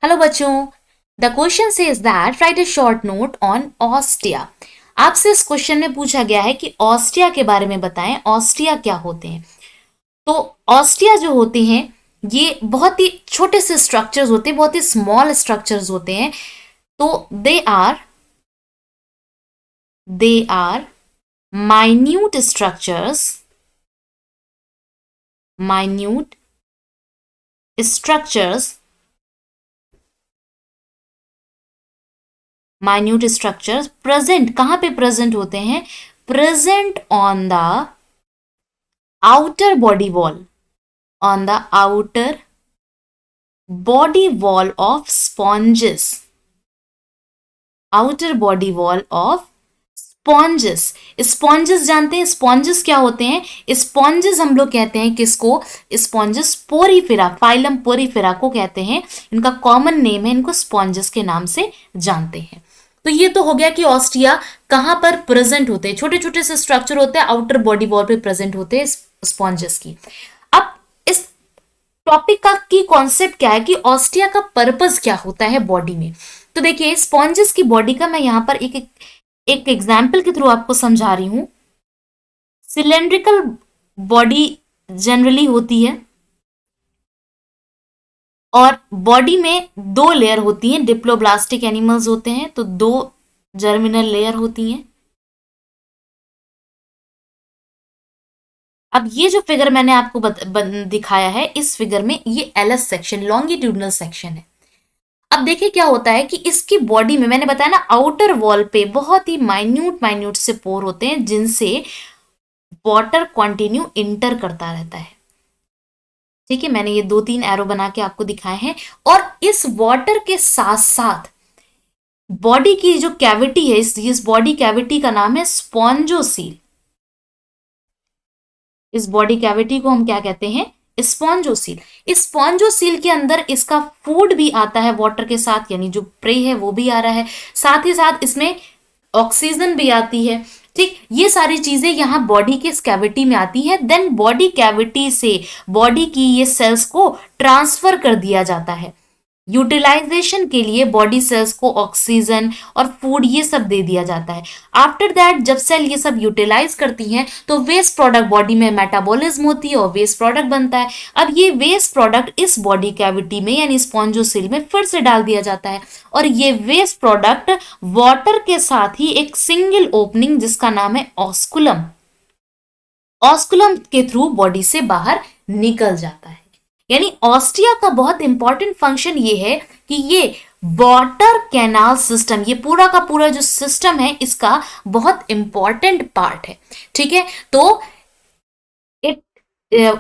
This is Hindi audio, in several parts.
हेलो बच्चों, the question says that right a short note on ostia. आपसे इस क्वेश्चन में पूछा गया है कि ऑस्टिया के बारे में बताएं, ऑस्टिया क्या होते हैं। तो ऑस्टिया जो होते हैं ये बहुत ही छोटे से स्ट्रक्चर्स होते हैं, बहुत ही स्मॉल स्ट्रक्चर्स होते हैं। तो they are minute structures minute structures present कहां पे प्रेजेंट होते हैं? Present on the outer body wall, on the outer body wall of sponges, outer body wall of sponges. Sponges जानते हैं स्पॉन्जेस क्या होते हैं? स्पॉन्जेस हम लोग कहते हैं किसको? स्पॉन्जेस पोरीफेरा, फाइलम पोरीफेरा को कहते हैं। इनका कॉमन नेम है, इनको स्पॉन्जेस के नाम से जानते हैं। तो ये तो हो गया कि ऑस्टिया कहां पर प्रेजेंट होते हैं, छोटे छोटे से स्ट्रक्चर होते हैं, आउटर बॉडी वॉल पे प्रेजेंट होते हैं स्पॉन्जेस की। अब इस टॉपिक का की कॉन्सेप्ट क्या है कि ऑस्टिया का पर्पस क्या होता है बॉडी में। तो देखिए स्पॉन्जेस की बॉडी का मैं यहां पर एक एग्जाम्पल के थ्रू आपको समझा रही हूं। सिलेंड्रिकल बॉडी जनरली होती है और बॉडी में दो लेयर होती हैं, डिप्लोब्लास्टिक एनिमल्स होते हैं तो दो जर्मिनल लेयर होती हैं। अब ये जो फिगर मैंने आपको दिखाया है, इस फिगर में ये एलएस सेक्शन, लॉन्गिट्यूडनल सेक्शन है। अब देखिए क्या होता है कि इसकी बॉडी में मैंने बताया ना, आउटर वॉल पे बहुत ही माइन्यूट से पोर होते हैं जिनसे वाटर कंटिन्यू इंटर करता रहता है। ठीक है, मैंने ये 2-3 एरो बना के आपको दिखाए हैं। और इस वाटर के साथ साथ बॉडी की जो कैविटी है, इस बॉडी कैविटी का नाम है स्पॉन्जोसील। इस बॉडी कैविटी को हम क्या कहते हैं? स्पॉन्जोसील। इस स्पॉन्जोसील के अंदर इसका फूड भी आता है वाटर के साथ, यानी जो प्रे है वो भी आ रहा है, साथ ही साथ इसमें ऑक्सीजन भी आती है। ठीक, ये सारी चीजें यहाँ बॉडी के कैविटी में आती है। देन बॉडी कैविटी से बॉडी की ये सेल्स को ट्रांसफर कर दिया जाता है। यूटिलाइजेशन के लिए बॉडी सेल्स को ऑक्सीजन और फूड ये सब दे दिया जाता है। आफ्टर दैट जब सेल ये सब यूटिलाइज करती हैं तो वेस्ट प्रोडक्ट बॉडी में मेटाबॉलिज्म होती है और वेस्ट प्रोडक्ट बनता है। अब ये वेस्ट प्रोडक्ट इस बॉडी कैविटी में यानी स्पॉन्जोसील में फिर से डाल दिया जाता है और ये वेस्ट प्रोडक्ट वाटर के साथ ही एक सिंगल ओपनिंग जिसका नाम है ऑस्कुलम, ऑस्कुलम के थ्रू बॉडी से बाहर निकल जाता है। यानी ऑस्टिया का बहुत इंपॉर्टेंट फंक्शन ये है कि ये वाटर कैनाल सिस्टम, ये पूरा का पूरा जो सिस्टम है इसका बहुत इंपॉर्टेंट पार्ट है। ठीक है, तो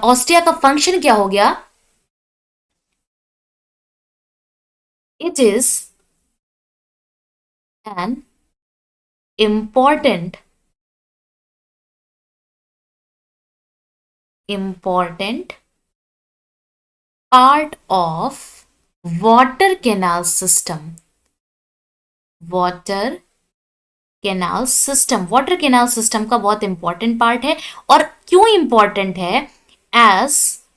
ऑस्टिया का फंक्शन क्या हो गया? It is an important part of water canal system. Water canal system का बहुत इंपॉर्टेंट पार्ट है। और क्यों इंपॉर्टेंट है? As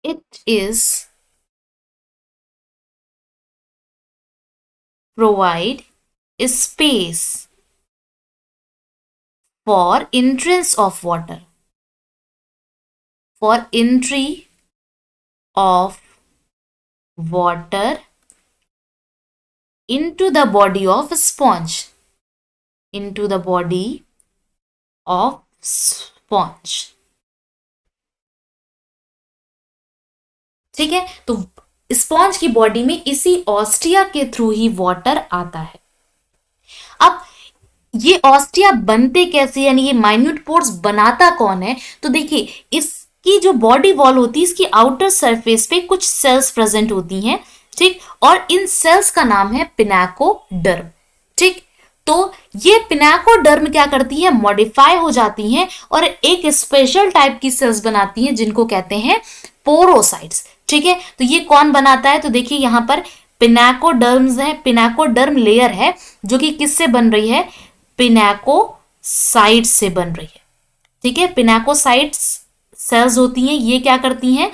it is provide space for entrance of water, for entry of water into the body of sponge, into the body of sponge. ठीक है, तो स्पॉन्ज की बॉडी में इसी ऑस्टिया के थ्रू ही वाटर आता है। अब ये ऑस्टिया बनते कैसे, यानी ये माइन्यूट पोर्स बनाता कौन है? तो देखिए इसकी जो बॉडी वॉल होती है, इसकी आउटर सरफेस पे कुछ सेल्स प्रेजेंट होती हैं। ठीक, और इन सेल्स का नाम है पिनाकोडर्म। ठीक, तो ये पिनाकोडर्म क्या करती है? मॉडिफाई हो जाती हैं और एक स्पेशल टाइप की सेल्स बनाती हैं जिनको कहते हैं पोरोसाइट्स। ठीक है, तो ये कौन बनाता है? तो देखिए यहां पर पिनाकोडर्म्स है, पिनाकोडर्म लेयर है जो कि किससे बन रही है? पिनाकोसाइट्स से बन रही है। ठीक है, पिनाकोसाइट्स सेल्स होती हैं, ये क्या करती हैं?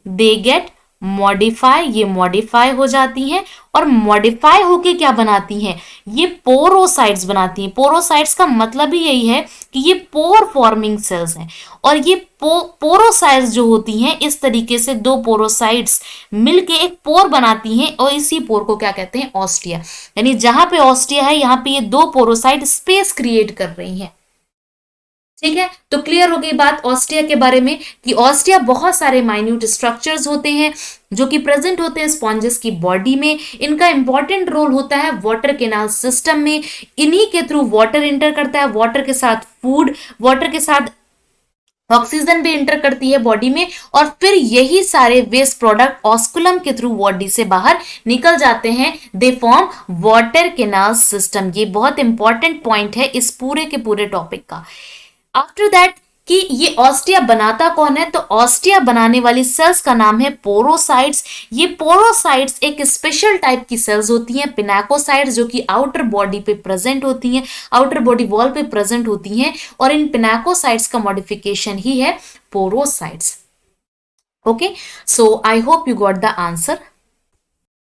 दे गेट मॉडिफाई, ये मॉडिफाई हो जाती हैं और मॉडिफाई होके क्या बनाती हैं, ये पोरोसाइट्स बनाती हैं। पोरोसाइट्स का मतलब ही यही है कि ये पोर फॉर्मिंग सेल्स हैं और ये पोरोसाइट्स जो होती हैं इस तरीके से दो पोरोसाइट्स मिलके एक पोर बनाती हैं और इसी पोर को क्या कहते हैं, ऑस्टिया। यानी जहां पे ऑस्टिया है यहाँ पे ये दो पोरोसाइट स्पेस क्रिएट कर रही हैं। ठीक है, तो क्लियर हो गई बात ऑस्टिया के बारे में कि ऑस्टिया बहुत सारे माइन्यूट स्ट्रक्चर्स होते हैं जो कि प्रेजेंट होते हैं स्पॉन्जेस की बॉडी में। इनका इंपॉर्टेंट रोल होता है वाटर केनाल सिस्टम में, इन्हीं के थ्रू वाटर इंटर करता है, वाटर के साथ फूड, वाटर के साथ ऑक्सीजन भी इंटर करती है बॉडी में और फिर यही सारे वेस्ट प्रोडक्ट ऑस्कुलम के थ्रू बॉडी से बाहर निकल जाते हैं। They form water canal system. ये बहुत इंपॉर्टेंट पॉइंट है इस पूरे के पूरे टॉपिक का। आफ्टर दैट कि ये ऑस्टिया बनाता कौन है, तो ऑस्टिया बनाने वाली सेल्स का नाम है पोरोसाइट्स। ये पोरोसाइट्स एक स्पेशल टाइप की सेल्स होती हैं, पिनाकोसाइट्स, जो कि आउटर बॉडी पे प्रेजेंट होती हैं, आउटर बॉडी वॉल पे प्रेजेंट होती हैं और इन पिनाकोसाइट्स का मॉडिफिकेशन ही है porocytes. Okay, so I hope you got the answer.